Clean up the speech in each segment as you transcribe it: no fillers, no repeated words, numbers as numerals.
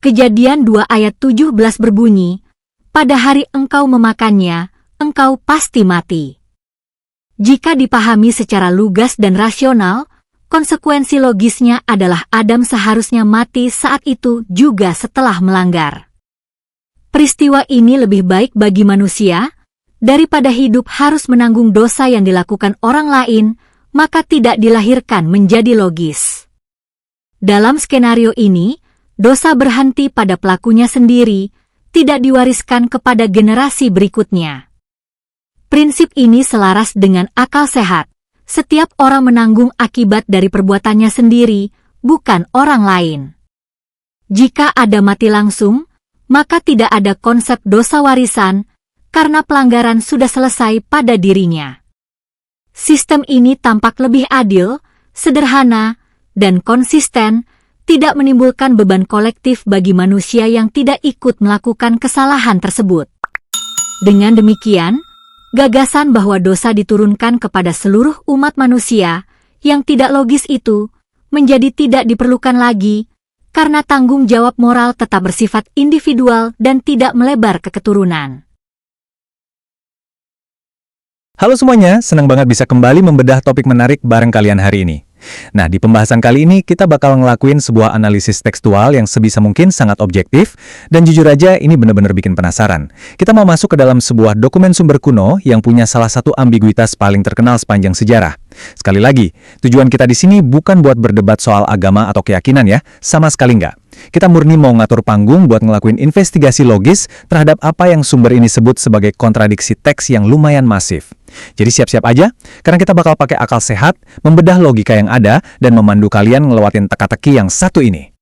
Kejadian 2 ayat 17 berbunyi, "Pada hari engkau memakannya, engkau pasti mati." Jika dipahami secara lugas dan rasional, konsekuensi logisnya adalah Adam seharusnya mati saat itu juga setelah melanggar. Peristiwa ini lebih baik bagi manusia, daripada hidup harus menanggung dosa yang dilakukan orang lain, maka tidak dilahirkan menjadi logis. Dalam skenario ini, dosa berhenti pada pelakunya sendiri, tidak diwariskan kepada generasi berikutnya. Prinsip ini selaras dengan akal sehat. Setiap orang menanggung akibat dari perbuatannya sendiri, bukan orang lain. Jika ada mati langsung, maka tidak ada konsep dosa warisan, karena pelanggaran sudah selesai pada dirinya. Sistem ini tampak lebih adil, sederhana, dan konsisten, tidak menimbulkan beban kolektif bagi manusia yang tidak ikut melakukan kesalahan tersebut. Dengan demikian, gagasan bahwa dosa diturunkan kepada seluruh umat manusia yang tidak logis itu menjadi tidak diperlukan lagi, karena tanggung jawab moral tetap bersifat individual dan tidak melebar ke keturunan. Halo semuanya, senang banget bisa kembali membedah topik menarik bareng kalian hari ini. Nah, di pembahasan kali ini kita bakal ngelakuin sebuah analisis tekstual yang sebisa mungkin sangat objektif, dan jujur aja ini bener-bener bikin penasaran. Kita mau masuk ke dalam sebuah dokumen sumber kuno yang punya salah satu ambiguitas paling terkenal sepanjang sejarah. Sekali lagi, tujuan kita di sini bukan buat berdebat soal agama atau keyakinan ya, sama sekali nggak. Kita murni mau ngatur panggung buat ngelakuin investigasi logis terhadap apa yang sumber ini sebut sebagai kontradiksi teks yang lumayan masif. Jadi siap-siap aja, karena kita bakal pakai akal sehat, membedah logika yang ada, dan memandu kalian ngelewatin teka-teki yang satu ini.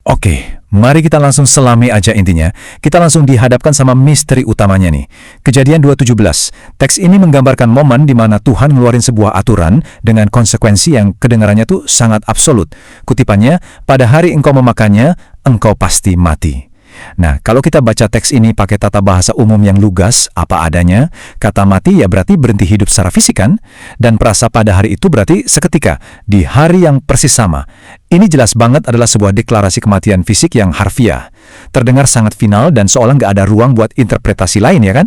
Oke, mari kita langsung selami aja intinya. Kita langsung dihadapkan sama misteri utamanya nih. Kejadian 2:17. Teks ini menggambarkan momen di mana Tuhan ngeluarin sebuah aturan dengan konsekuensi yang kedengarannya tuh sangat absolut. Kutipannya, "Pada hari engkau memakannya, engkau pasti mati." Nah, kalau kita baca teks ini pakai tata bahasa umum yang lugas, apa adanya, kata mati ya berarti berhenti hidup secara fisik kan? Dan perasa pada hari itu berarti seketika, di hari yang persis sama. Ini jelas banget adalah sebuah deklarasi kematian fisik yang harfiah. Terdengar sangat final dan seolah nggak ada ruang buat interpretasi lain ya kan?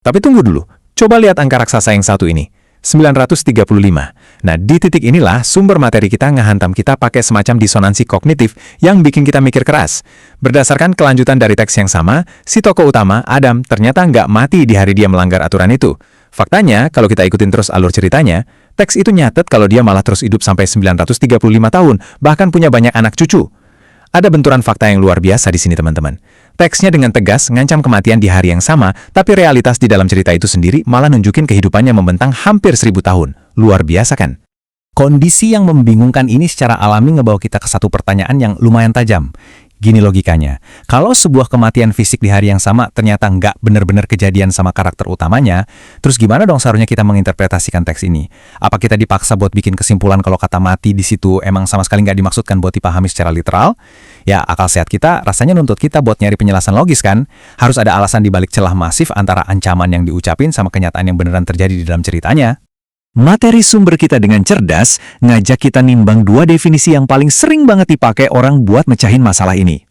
Tapi tunggu dulu, coba lihat angka raksasa yang satu ini. 935. Nah, di titik inilah sumber materi kita ngehantam kita pakai semacam disonansi kognitif yang bikin kita mikir keras. Berdasarkan kelanjutan dari teks yang sama, si tokoh utama, Adam, ternyata nggak mati di hari dia melanggar aturan itu. Faktanya, kalau kita ikutin terus alur ceritanya, teks itu nyatet kalau dia malah terus hidup sampai 935 tahun, bahkan punya banyak anak cucu. Ada benturan fakta yang luar biasa di sini teman-teman. Teksnya dengan tegas ngancam kematian di hari yang sama, tapi realitas di dalam cerita itu sendiri malah nunjukin kehidupannya membentang hampir 1000 tahun. Luar biasa kan? Kondisi yang membingungkan ini secara alami ngebawa kita ke satu pertanyaan yang lumayan tajam. Gini logikanya, kalau sebuah kematian fisik di hari yang sama ternyata nggak benar-benar kejadian sama karakter utamanya, terus gimana dong seharusnya kita menginterpretasikan teks ini? Apa kita dipaksa buat bikin kesimpulan kalau kata mati di situ emang sama sekali nggak dimaksudkan buat dipahami secara literal? Ya, akal sehat kita rasanya nuntut kita buat nyari penjelasan logis kan? Harus ada alasan dibalik celah masif antara ancaman yang diucapin sama kenyataan yang beneran terjadi di dalam ceritanya. Materi sumber kita dengan cerdas ngajak kita nimbang dua definisi yang paling sering banget dipakai orang buat mecahin masalah ini.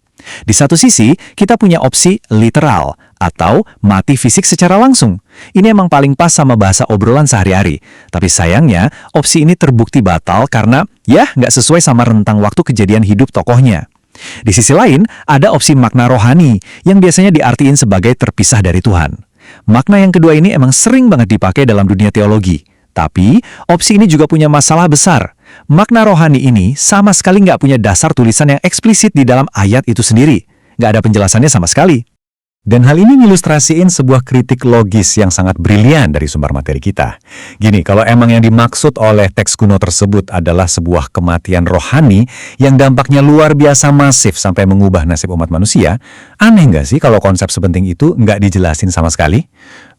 Di satu sisi, kita punya opsi literal atau mati fisik secara langsung. Ini emang paling pas sama bahasa obrolan sehari-hari. Tapi sayangnya, opsi ini terbukti batal karena ya nggak sesuai sama rentang waktu kejadian hidup tokohnya. Di sisi lain, ada opsi makna rohani yang biasanya diartiin sebagai terpisah dari Tuhan. Makna yang kedua ini emang sering banget dipakai dalam dunia teologi. Tapi, opsi ini juga punya masalah besar. Makna rohani ini sama sekali nggak punya dasar tulisan yang eksplisit di dalam ayat itu sendiri. Nggak ada penjelasannya sama sekali. Dan hal ini ngilustrasiin sebuah kritik logis yang sangat brilian dari sumber materi kita. Gini, kalau emang yang dimaksud oleh teks kuno tersebut adalah sebuah kematian rohani yang dampaknya luar biasa masif sampai mengubah nasib umat manusia, aneh nggak sih kalau konsep sepenting itu nggak dijelasin sama sekali?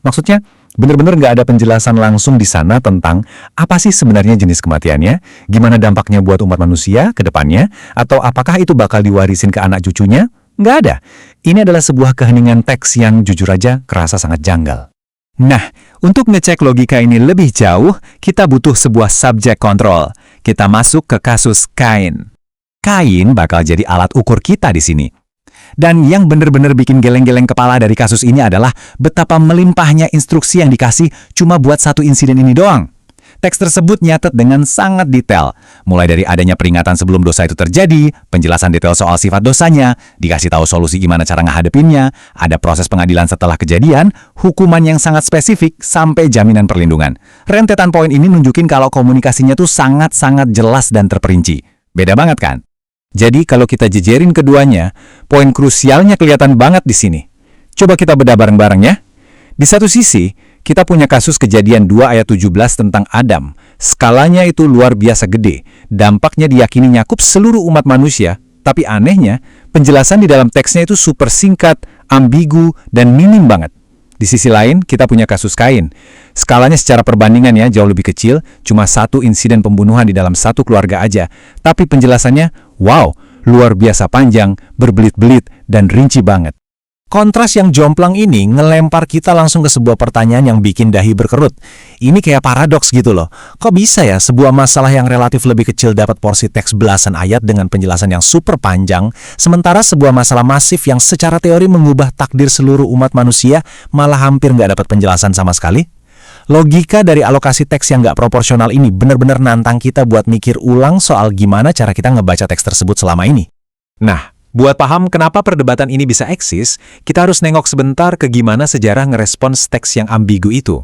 Maksudnya, benar-benar nggak ada penjelasan langsung di sana tentang apa sih sebenarnya jenis kematiannya, gimana dampaknya buat umat manusia ke depannya, atau apakah itu bakal diwarisin ke anak cucunya? Nggak ada. Ini adalah sebuah keheningan teks yang jujur aja kerasa sangat janggal. Nah, untuk ngecek logika ini lebih jauh, kita butuh sebuah subject control. Kita masuk ke kasus Kain. Kain bakal jadi alat ukur kita di sini. Dan yang bener-bener bikin geleng-geleng kepala dari kasus ini adalah betapa melimpahnya instruksi yang dikasih cuma buat satu insiden ini doang. Teks tersebut nyatet dengan sangat detail, mulai dari adanya peringatan sebelum dosa itu terjadi, penjelasan detail soal sifat dosanya, dikasih tahu solusi gimana cara ngehadepinnya, ada proses pengadilan setelah kejadian, hukuman yang sangat spesifik, sampai jaminan perlindungan. Rentetan poin ini nunjukin kalau komunikasinya tuh sangat-sangat jelas dan terperinci. Beda banget kan? Jadi kalau kita jejerin keduanya, poin krusialnya kelihatan banget di sini. Coba kita bedah bareng-bareng ya. Di satu sisi, kita punya kasus kejadian 2 ayat 17 tentang Adam. Skalanya itu luar biasa gede. Dampaknya diyakini nyakup seluruh umat manusia. Tapi anehnya, penjelasan di dalam teksnya itu super singkat, ambigu, dan minim banget. Di sisi lain, kita punya kasus Kain. Skalanya secara perbandingan ya jauh lebih kecil, cuma satu insiden pembunuhan di dalam satu keluarga aja. Tapi penjelasannya, wow, luar biasa panjang, berbelit-belit, dan rinci banget. Kontras yang jomplang ini ngelempar kita langsung ke sebuah pertanyaan yang bikin dahi berkerut. Ini kayak paradoks gitu loh. Kok bisa ya sebuah masalah yang relatif lebih kecil dapat porsi teks belasan ayat dengan penjelasan yang super panjang, sementara sebuah masalah masif yang secara teori mengubah takdir seluruh umat manusia malah hampir nggak dapat penjelasan sama sekali? Logika dari alokasi teks yang nggak proporsional ini benar-benar nantang kita buat mikir ulang soal gimana cara kita ngebaca teks tersebut selama ini. Nah, buat paham kenapa perdebatan ini bisa eksis, kita harus nengok sebentar ke gimana sejarah ngerespons teks yang ambigu itu.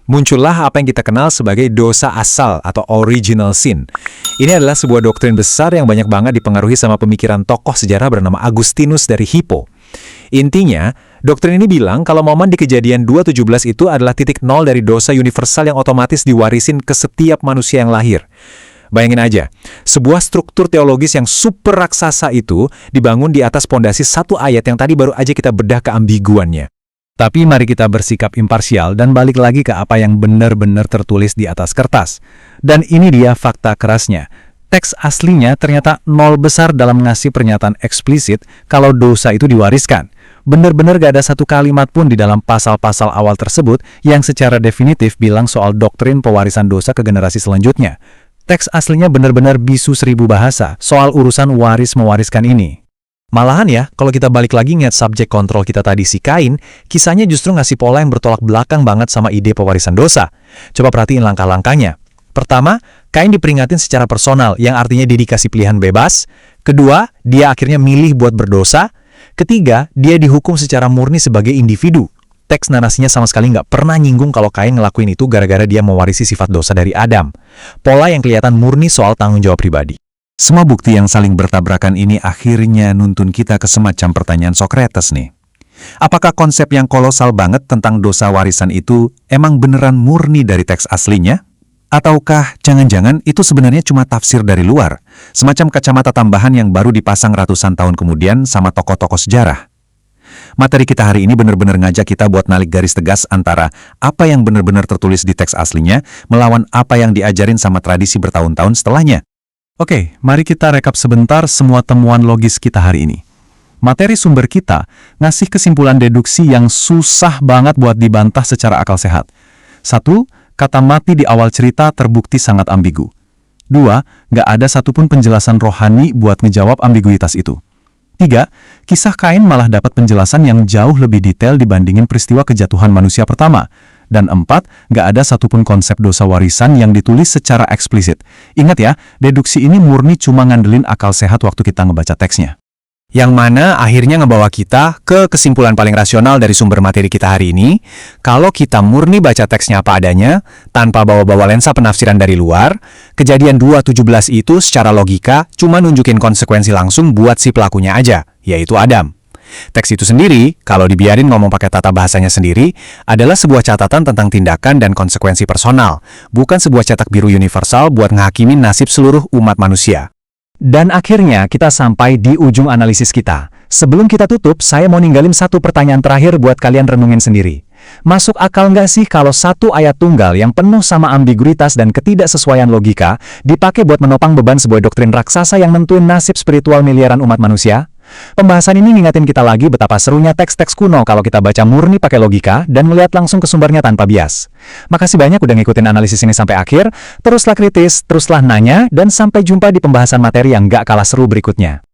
Muncullah apa yang kita kenal sebagai dosa asal atau original sin. Ini adalah sebuah doktrin besar yang banyak banget dipengaruhi sama pemikiran tokoh sejarah bernama Agustinus dari Hippo. Intinya, doktrin ini bilang kalau momen di kejadian 2:17 itu adalah titik nol dari dosa universal yang otomatis diwarisin ke setiap manusia yang lahir. Bayangin aja, sebuah struktur teologis yang super raksasa itu dibangun di atas pondasi satu ayat yang tadi baru aja kita bedah keambiguannya. Tapi mari kita bersikap imparsial dan balik lagi ke apa yang benar-benar tertulis di atas kertas. Dan ini dia fakta kerasnya. Teks aslinya ternyata nol besar dalam ngasih pernyataan eksplisit kalau dosa itu diwariskan. Benar-benar gak ada satu kalimat pun di dalam pasal-pasal awal tersebut yang secara definitif bilang soal doktrin pewarisan dosa ke generasi selanjutnya. Teks aslinya benar-benar bisu 1000 bahasa soal urusan waris-mewariskan ini. Malahan ya, kalau kita balik lagi ngeliat subjek kontrol kita tadi si Kain, kisahnya justru ngasih pola yang bertolak belakang banget sama ide pewarisan dosa. Coba perhatiin langkah-langkahnya. Pertama, Kain diperingatin secara personal, yang artinya dia dikasih pilihan bebas. Kedua, dia akhirnya milih buat berdosa. Ketiga, dia dihukum secara murni sebagai individu. Teks narasinya sama sekali nggak pernah nyinggung kalau Kain ngelakuin itu gara-gara dia mewarisi sifat dosa dari Adam. Pola yang kelihatan murni soal tanggung jawab pribadi. Semua bukti yang saling bertabrakan ini akhirnya nuntun kita ke semacam pertanyaan Socrates nih. Apakah konsep yang kolosal banget tentang dosa warisan itu emang beneran murni dari teks aslinya? Ataukah jangan-jangan itu sebenarnya cuma tafsir dari luar? Semacam kacamata tambahan yang baru dipasang ratusan tahun kemudian sama tokoh-tokoh sejarah? Materi kita hari ini benar-benar ngajak kita buat nalik garis tegas antara apa yang benar-benar tertulis di teks aslinya melawan apa yang diajarin sama tradisi bertahun-tahun setelahnya. Oke, mari kita rekap sebentar semua temuan logis kita hari ini. Materi sumber kita ngasih kesimpulan deduksi yang susah banget buat dibantah secara akal sehat. 1. Kata mati di awal cerita terbukti sangat ambigu. 2. Nggak ada satupun penjelasan rohani buat ngejawab ambiguitas itu. 3. Kisah Kain malah dapat penjelasan yang jauh lebih detail dibandingin peristiwa kejatuhan manusia pertama. Dan 4. Nggak ada satupun konsep dosa warisan yang ditulis secara eksplisit. Ingat ya, deduksi ini murni cuma ngandelin akal sehat waktu kita ngebaca teksnya. Yang mana akhirnya ngebawa kita ke kesimpulan paling rasional dari sumber materi kita hari ini. Kalau kita murni baca teksnya apa adanya, tanpa bawa-bawa lensa penafsiran dari luar, kejadian 2:17 itu secara logika cuma nunjukin konsekuensi langsung buat si pelakunya aja, yaitu Adam. Teks itu sendiri, kalau dibiarin ngomong pakai tata bahasanya sendiri, adalah sebuah catatan tentang tindakan dan konsekuensi personal, bukan sebuah cetak biru universal buat ngehakimin nasib seluruh umat manusia. Dan akhirnya kita sampai di ujung analisis kita. Sebelum kita tutup, saya mau ninggalin satu pertanyaan terakhir buat kalian renungin sendiri. Masuk akal nggak sih kalau satu ayat tunggal yang penuh sama ambiguitas dan ketidaksesuaian logika dipakai buat menopang beban sebuah doktrin raksasa yang nentuin nasib spiritual miliaran umat manusia? Pembahasan ini ngingetin kita lagi betapa serunya teks-teks kuno kalau kita baca murni pakai logika dan melihat langsung ke sumbernya tanpa bias. Makasih banyak udah ngikutin analisis ini sampai akhir. Teruslah kritis, teruslah nanya, dan sampai jumpa di pembahasan materi yang gak kalah seru berikutnya.